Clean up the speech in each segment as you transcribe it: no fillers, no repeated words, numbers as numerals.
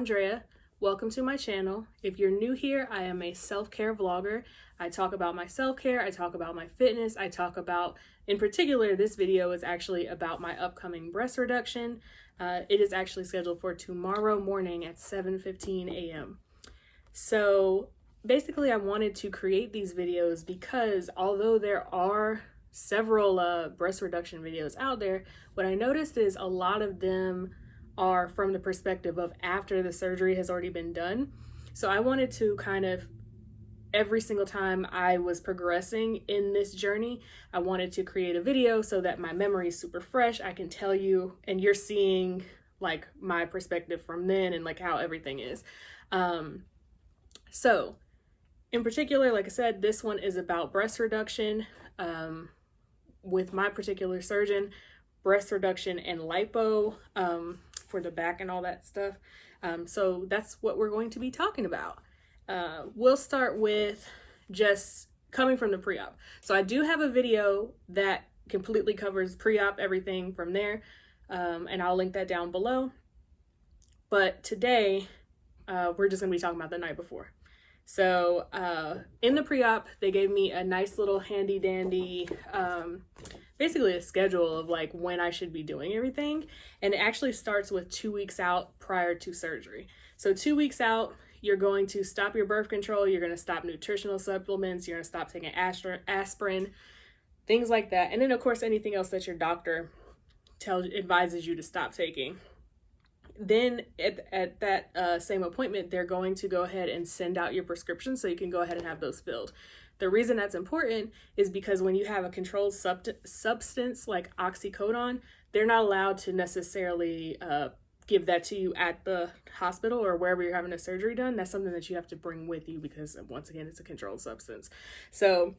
Andrea. Welcome to my channel. If you're new here, I am a self-care vlogger. I talk about my self-care, I talk about my fitness, I talk about, in particular, this video is actually about my upcoming breast reduction. It is actually scheduled for tomorrow morning at 7:15 a.m. So basically I wanted to create these videos because although there are several breast reduction videos out there, what I noticed is a lot of them are from the perspective of after the surgery has already been done. So I wanted to kind of, every single time I was progressing in this journey, I wanted to create a video so that my memory is super fresh. I can tell you, and you're seeing like my perspective from then and like how everything is. So in particular, like I said, this one is about breast reduction with my particular surgeon, breast reduction and lipo for the back and all that stuff. So that's what we're going to be talking about. We'll start with just coming from the pre-op. So I do have a video that completely covers pre-op, everything from there, and I'll link that down below. But today, we're just gonna be talking about the night before. So in the pre-op, they gave me a nice little handy dandy, basically a schedule of like when I should be doing everything. And it actually starts with 2 weeks out prior to surgery. So 2 weeks out, you're going to stop your birth control, you're going to stop nutritional supplements, you're going to stop taking aspirin, things like that. And then of course, anything else that your doctor advises you to stop taking. Then at that same appointment, they're going to go ahead and send out your prescription so you can go ahead and have those filled. The reason that's important is because when you have a controlled substance like oxycodone, they're not allowed to necessarily give that to you at the hospital or wherever you're having a surgery done. That's something that you have to bring with you because, once again, it's a controlled substance. So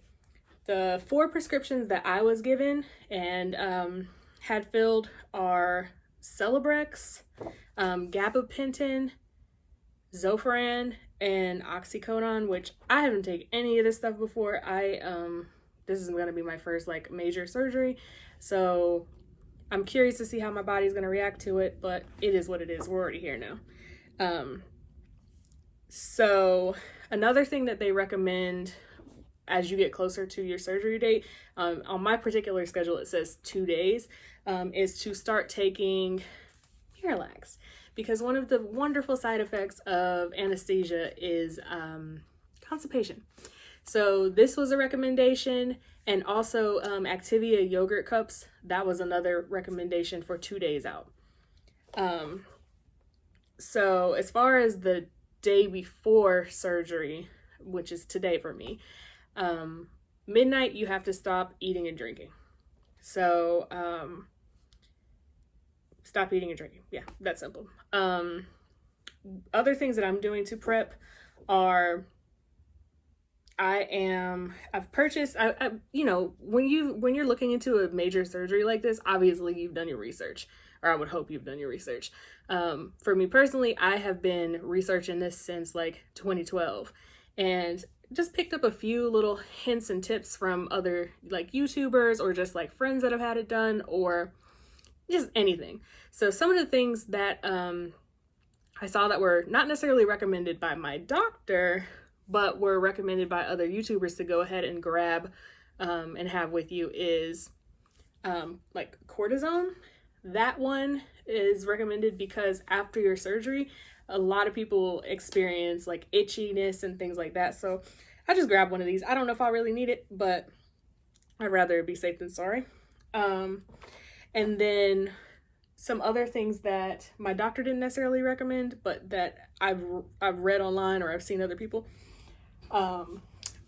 the 4 prescriptions that I was given and had filled are Celebrex, gabapentin, Zofran, and oxycodone, which I haven't taken any of this stuff before. This is going to be my first like major surgery, so I'm curious to see how my body's going to react to it, but it is what it is. We're already here now. So another thing that they recommend as you get closer to your surgery date, on my particular schedule it says 2 days, is to start taking Miralax, because one of the wonderful side effects of anesthesia is constipation. So this was a recommendation, and also Activia yogurt cups, that was another recommendation for 2 days out. So as far as the day before surgery, which is today for me, midnight you have to stop eating and drinking. So stop eating and drinking. Yeah, that's simple. Other things that I'm doing to prep are I've purchased, you know, when you're looking into a major surgery like this, obviously you've done your research, or I would hope you've done your research. For me personally, I have been researching this since like 2012 and just picked up a few little hints and tips from other like YouTubers or just like friends that have had it done or just anything. So some of the things that I saw that were not necessarily recommended by my doctor, but were recommended by other YouTubers to go ahead and grab and have with you is like cortisone. That one is recommended because after your surgery, a lot of people experience like itchiness and things like that. So I just grabbed one of these. I don't know if I really need it, but I'd rather be safe than sorry. And then some other things that my doctor didn't necessarily recommend, but that I've read online or I've seen other people.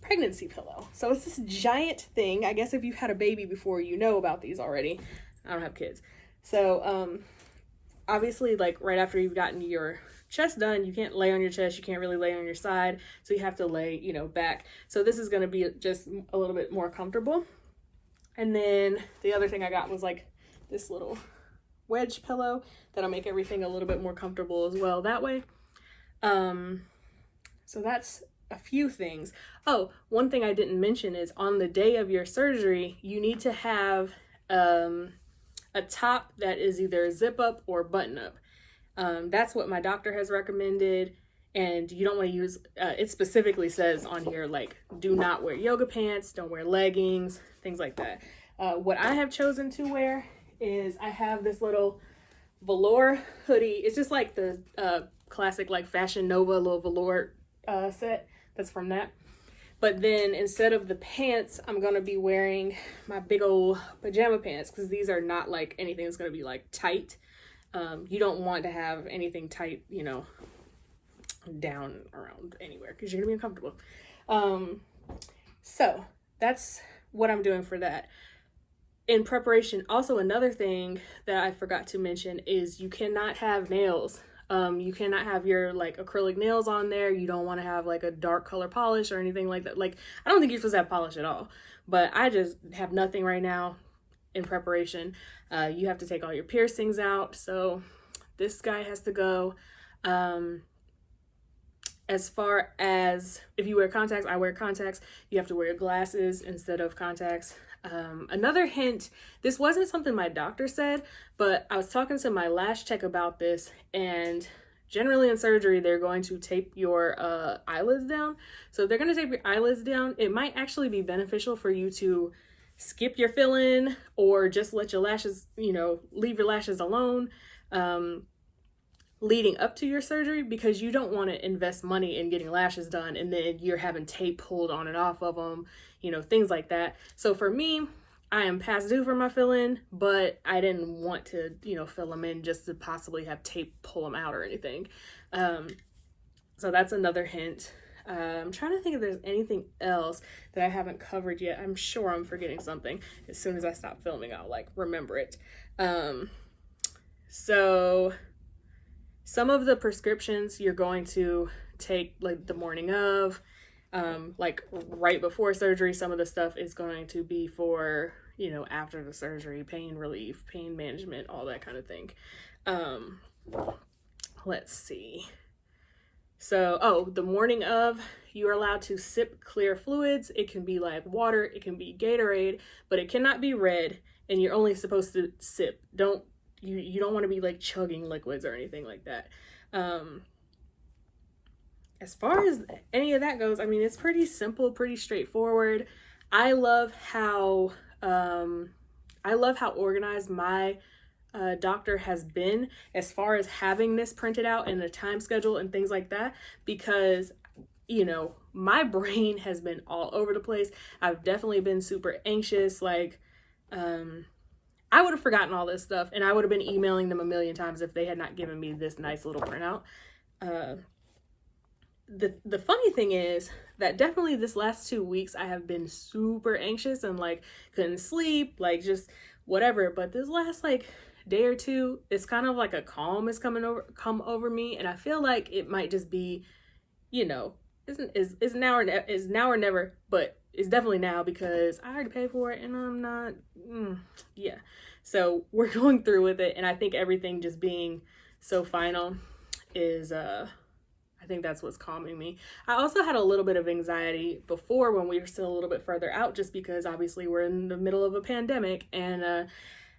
Pregnancy pillow. So it's this giant thing. I guess if you've had a baby before, you know about these already. I don't have kids. So obviously, like right after you've gotten your chest done, you can't lay on your chest, you can't really lay on your side, so you have to lay, you know, back. So this is going to be just a little bit more comfortable. And then the other thing I got was like this little wedge pillow that'll make everything a little bit more comfortable as well that way. So that's a few things. Oh, one thing I didn't mention is on the day of your surgery, you need to have a top that is either zip up or button up. That's what my doctor has recommended. And you don't want to use, it specifically says on here, like, do not wear yoga pants, don't wear leggings, things like that. What I have chosen to wear is I have this little velour hoodie. It's just like the classic, like, Fashion Nova little velour set that's from that. But then instead of the pants, I'm going to be wearing my big old pajama pants, because these are not like anything that's going to be like tight. You don't want to have anything tight, you know, down around anywhere, because you're gonna be uncomfortable. So that's what I'm doing for that. In preparation, also another thing that I forgot to mention is you cannot have nails. You cannot have your like acrylic nails on there. You don't want to have like a dark color polish or anything like that. Like, I don't think you're supposed to have polish at all, but I just have nothing right now in preparation. You have to take all your piercings out, so this guy has to go. As far as if you wear contacts, I wear contacts. You have to wear glasses instead of contacts. Another hint, this wasn't something my doctor said, but I was talking to my lash tech about this, and generally in surgery, they're going to tape your eyelids down. So if they're going to tape your eyelids down, it might actually be beneficial for you to skip your fill-in or just let your lashes, you know, leave your lashes alone. Leading up to your surgery, because you don't want to invest money in getting lashes done and then you're having tape pulled on and off of them, you know, things like that. So for me, I am past due for my fill-in, but I didn't want to, you know, fill them in just to possibly have tape pull them out or anything. So that's another hint. I'm trying to think if there's anything else that I haven't covered yet. I'm sure I'm forgetting something. As soon as I stop filming, I'll like remember it. So some of the prescriptions you're going to take like the morning of, like right before surgery. Some of the stuff is going to be for, you know, after the surgery, pain relief, pain management, all that kind of thing. Let's see. So, the morning of, you are allowed to sip clear fluids. It can be like water, it can be Gatorade, but it cannot be red, and you're only supposed to sip. You don't want to be like chugging liquids or anything like that. As far as any of that goes, I mean, it's pretty simple, pretty straightforward. I love how organized my doctor has been as far as having this printed out and the time schedule and things like that, because, you know, my brain has been all over the place. I've definitely been super anxious. Like, I would have forgotten all this stuff, and I would have been emailing them a million times if they had not given me this nice little printout. The funny thing is that definitely this last 2 weeks I have been super anxious and like couldn't sleep, like just whatever. But this last like day or two, it's kind of like a calm is come over me, and I feel like it might just be, you know, is now or never, but it's definitely now because I already paid for it and I'm not, yeah. So we're going through with it, and I think everything just being so final is, I think that's what's calming me. I also had a little bit of anxiety before when we were still a little bit further out, just because obviously we're in the middle of a pandemic, and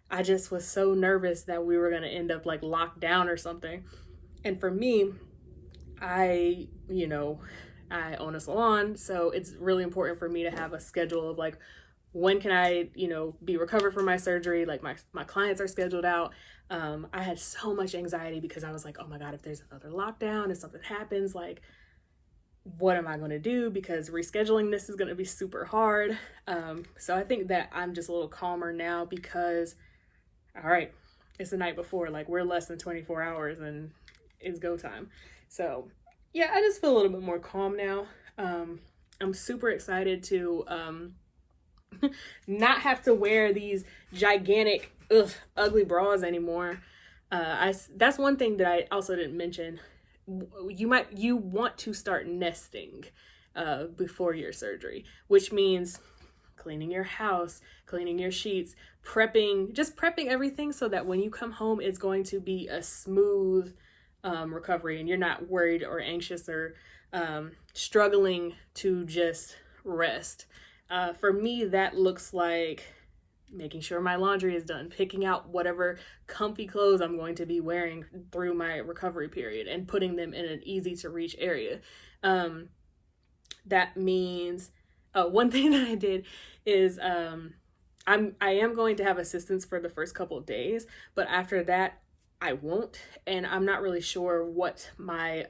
I just was so nervous that we were going to end up like locked down or something. And for me, I own a salon, so it's really important for me to have a schedule of like, when can I, you know, be recovered from my surgery? Like my clients are scheduled out. I had so much anxiety because I was like, oh my God, if there's another lockdown, if something happens, like, what am I going to do? Because rescheduling this is going to be super hard. So I think that I'm just a little calmer now because, all right, it's the night before, like we're less than 24 hours and it's go time. So yeah, I just feel a little bit more calm now. I'm super excited to not have to wear these gigantic, ugly bras anymore. That's one thing that I also didn't mention. You want to start nesting before your surgery, which means cleaning your house, cleaning your sheets, prepping everything so that when you come home, it's going to be a smooth recovery, and you're not worried or anxious or struggling to just rest. For me, that looks like making sure my laundry is done, picking out whatever comfy clothes I'm going to be wearing through my recovery period and putting them in an easy to reach area. That means one thing that I did is I am going to have assistance for the first couple of days, but after that I won't, and I'm not really sure what my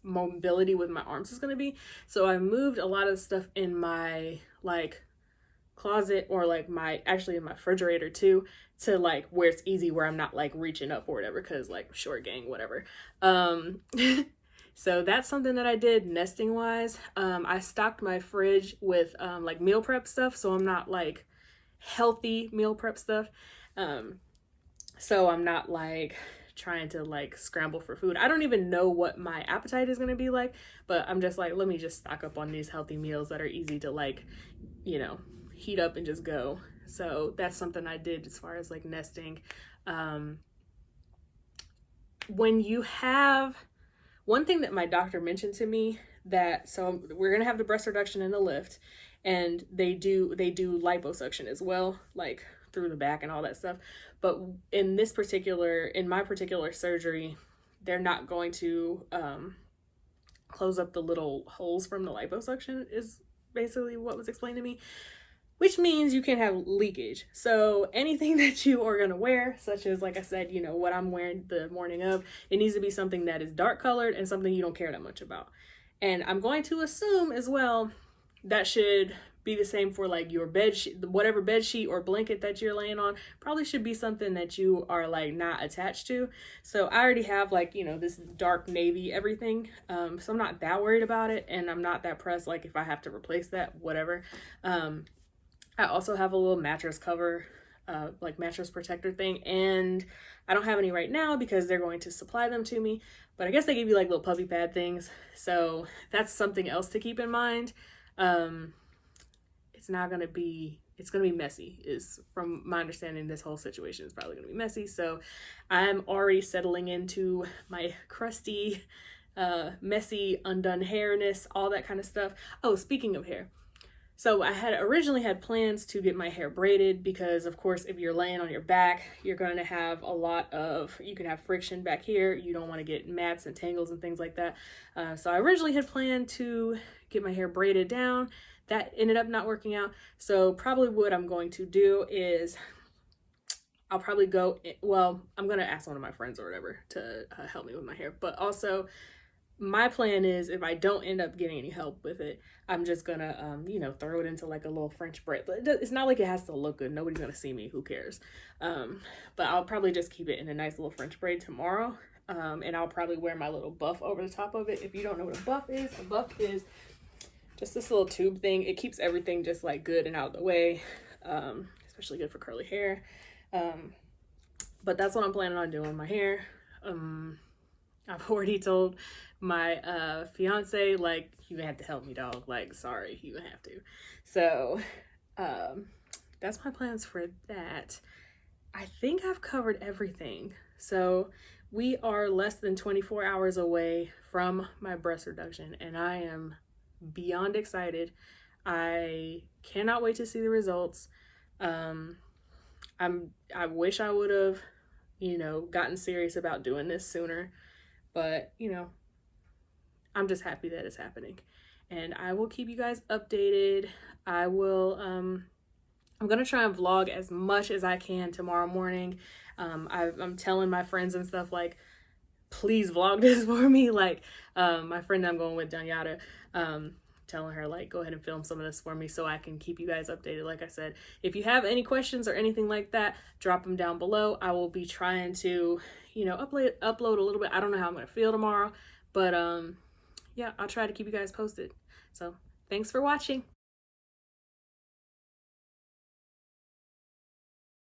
mobility with my arms is going to be. So I moved a lot of stuff in my like closet, or like my actually in my refrigerator too, to like where it's easy, where I'm not like reaching up or whatever, because like short gang whatever. So that's something that I did nesting wise. I stocked my fridge with like meal prep stuff, so I'm not like healthy meal prep stuff. So I'm not like trying to like scramble for food. I don't even know what my appetite is going to be like, but I'm just like, let me just stock up on these healthy meals that are easy to like, you know, heat up and just go. So that's something I did as far as like nesting. When you have, one thing that my doctor mentioned to me, that so we're going to have the breast reduction in the lift, and they do liposuction as well, like through the back and all that stuff. But in my particular surgery, they're not going to close up the little holes from the liposuction, is basically what was explained to me, which means you can have leakage. So anything that you are going to wear, such as, like I said, you know, what I'm wearing the morning of, it needs to be something that is dark colored and something you don't care that much about. And I'm going to assume as well that should be the same for like your bed sheet, whatever bed sheet or blanket that you're laying on, probably should be something that you are like not attached to. So I already have like, you know, this dark navy everything, so I'm not that worried about it, and I'm not that pressed like if I have to replace that, whatever. I also have a little mattress cover, like mattress protector thing, and I don't have any right now because they're going to supply them to me, but I guess they give you like little puppy pad things, so that's something else to keep in mind. It's gonna be messy, is from my understanding. This whole situation is probably gonna be messy, so I'm already settling into my crusty, messy, undone hairness, all that kind of stuff. Oh, speaking of hair, so I had originally had plans to get my hair braided, because of course if you're laying on your back, you're going to have you can have friction back here. You don't want to get mats and tangles and things like that. So I originally had planned to get my hair braided down. That ended up not working out. So probably what I'm going to do is I'm going to ask one of my friends or whatever to help me with my hair. But also, my plan is, if I don't end up getting any help with it, I'm just gonna, throw it into like a little French braid. But it's not like it has to look good. Nobody's gonna see me. Who cares? But I'll probably just keep it in a nice little French braid tomorrow. And I'll probably wear my little buff over the top of it. If you don't know what a buff is just this little tube thing. It keeps everything just like good and out of the way. Especially good for curly hair. But that's what I'm planning on doing with my hair. I've already told my fiance, like, you have to help me, dog. Like, sorry, you have to. So that's my plans for that. I think I've covered everything. So we are less than 24 hours away from my breast reduction, and I am beyond excited. I cannot wait to see the results. I wish I would have, gotten serious about doing this sooner, but I'm just happy that it's happening, and I will keep you guys updated. I will, I'm gonna try and vlog as much as I can tomorrow morning. I'm telling my friends and stuff, like, please vlog this for me. Like, my friend that I'm going with, Danyata, telling her, like, go ahead and film some of this for me so I can keep you guys updated. Like I said, if you have any questions or anything like that, drop them down below. I will be trying to, upload a little bit. I don't know how I'm gonna feel tomorrow, but yeah, I'll try to keep you guys posted. So thanks for watching.